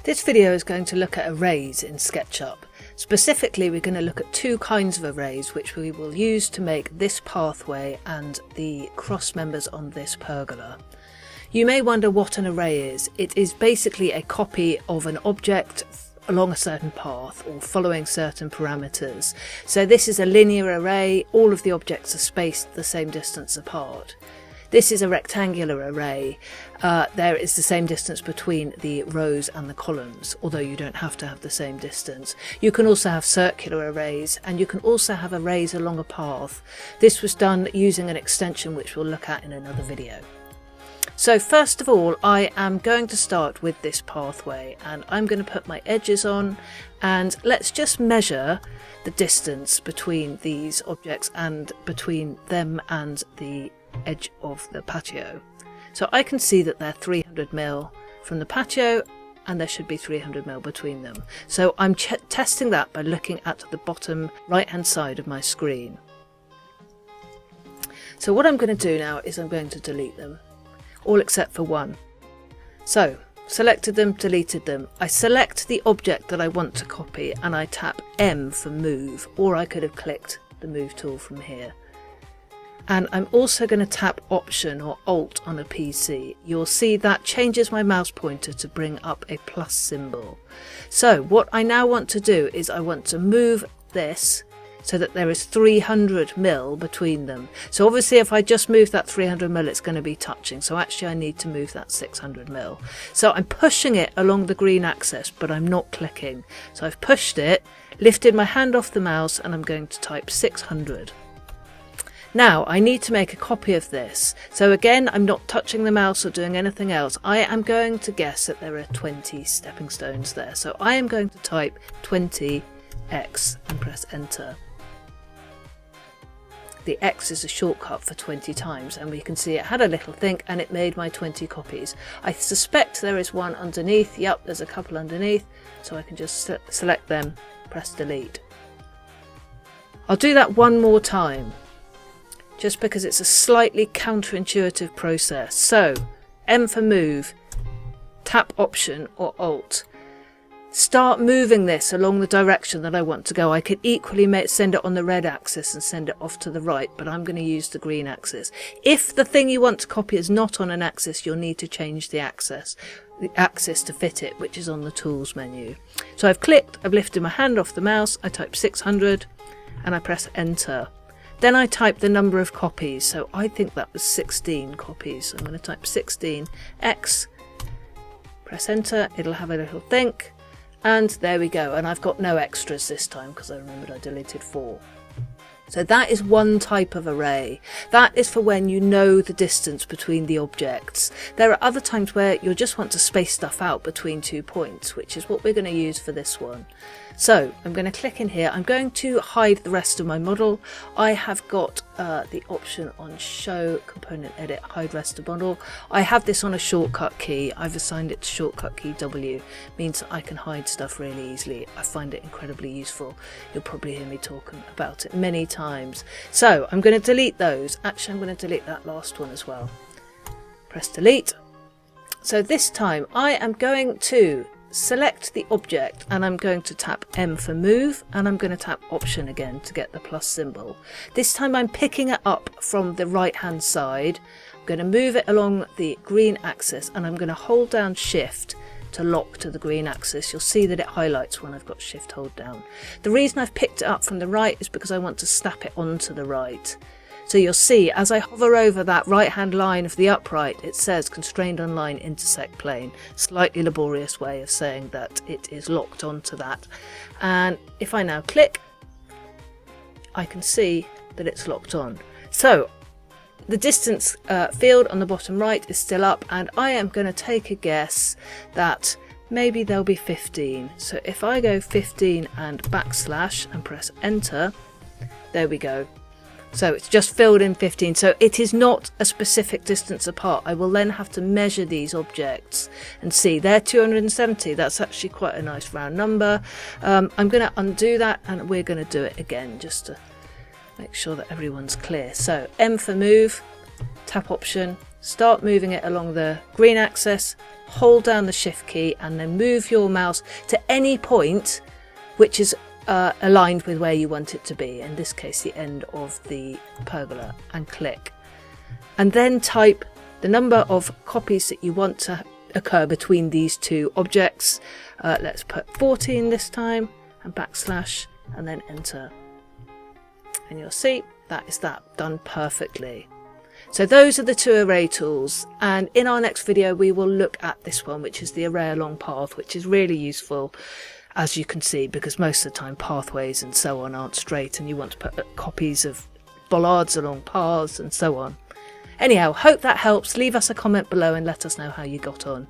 This video is going to look at arrays in SketchUp. Specifically, we're going to look at two kinds of arrays which we will use to make this pathway and the cross members on this pergola. You may wonder what an array is. It is basically a copy of an object along a certain path or following certain parameters. So this is a linear array. All of the objects are spaced the same distance apart. This is a rectangular array. There is the same distance between the rows and the columns, although you don't have to have the same distance. You can also have circular arrays, and you can also have arrays along a path. This was done using an extension which we'll look at in another video. So first of all, I am going to start with this pathway, and I'm going to put my edges on, and let's just measure the distance between these objects and between them and the edge of the patio. So I can see that they're 300mm from the patio, and there should be 300mm between them. So I'm testing that by looking at the bottom right hand side of my screen. So what I'm going to do now is I'm going to delete them, all except for one. So selected them, deleted them. I select the object that I want to copy and I tap M for move, or I could have clicked the move tool from here. And I'm also going to tap Option or Alt on a PC. You'll see that changes my mouse pointer to bring up a plus symbol. So what I now want to do is I want to move this so that there is 300mm between them. So obviously if I just move that 300mm it's going to be touching, so actually I need to move that 600mm. So I'm pushing it along the green axis, but I'm not clicking. So I've pushed it, lifted my hand off the mouse, and I'm going to type 600. Now I need to make a copy of this. So again, I'm not touching the mouse or doing anything else. I am going to guess that there are 20 stepping stones there. So I am going to type 20x and press enter. The X is a shortcut for 20 times, and we can see it had a little think and it made my 20 copies. I suspect there is one underneath. Yep, there's a couple underneath, so I can just select them, press delete. I'll do that one more time, just because it's a slightly counterintuitive process. So M for move, tap Option or Alt. Start moving this along the direction that I want to go. I could equally send it on the red axis and send it off to the right, but I'm going to use the green axis. If the thing you want to copy is not on an axis, you'll need to change the axis to fit it, which is on the Tools menu. So I've clicked, I've lifted my hand off the mouse, I type 600 and I press enter. Then I type the number of copies, so I think that was 16 copies. So I'm going to type 16x, press enter, it'll have a little think. And there we go, and I've got no extras this time because I remembered I deleted 4. So that is one type of array. That is for when you know the distance between the objects. There are other times where you'll just want to space stuff out between 2 points, which is what we're going to use for this one. So I'm going to click in here. I'm going to hide the rest of my model. I have got the option on Show Component Edit, Hide Rest of Model. I have this on a shortcut key. I've assigned it to shortcut key W. Means that I can hide stuff really easily. I find it incredibly useful. You'll probably hear me talking about it many times. So I'm going to delete those. Actually, I'm going to delete that last one as well. Press delete. So this time I am going to select the object and I'm going to tap M for move, and I'm going to tap Option again to get the plus symbol. This time I'm picking it up from the right hand side. I'm going to move it along the green axis and I'm going to hold down Shift to lock to the green axis. You'll see that it highlights when I've got Shift hold down. The reason I've picked it up from the right is because I want to snap it onto the right. So you'll see as I hover over that right hand line of the upright, it says constrained on line intersect plane. Slightly laborious way of saying that it is locked onto that. And if I now click, I can see that it's locked on. So the distance field on the bottom right is still up, and I am going to take a guess that maybe there'll be 15. So if I go 15 and backslash and press enter, there we go. So it's just filled in 15. So it is not a specific distance apart. I will then have to measure these objects and see they're 270. That's actually quite a nice round number. I'm going to undo that and we're going to do it again just to make sure that everyone's clear. So M for move, tap Option, start moving it along the green axis, hold down the shift key and then move your mouse to any point which is aligned with where you want it to be, in this case the end of the pergola, and click. And then type the number of copies that you want to occur between these two objects. Let's put 14 this time, and backslash, and then enter. And you'll see that is that done perfectly. So those are the two array tools, and in our next video we will look at this one, which is the array along path, which is really useful, as you can see, because most of the time pathways and so on aren't straight and you want to put copies of bollards along paths and so on. Anyhow, hope that helps. Leave us a comment below and let us know how you got on.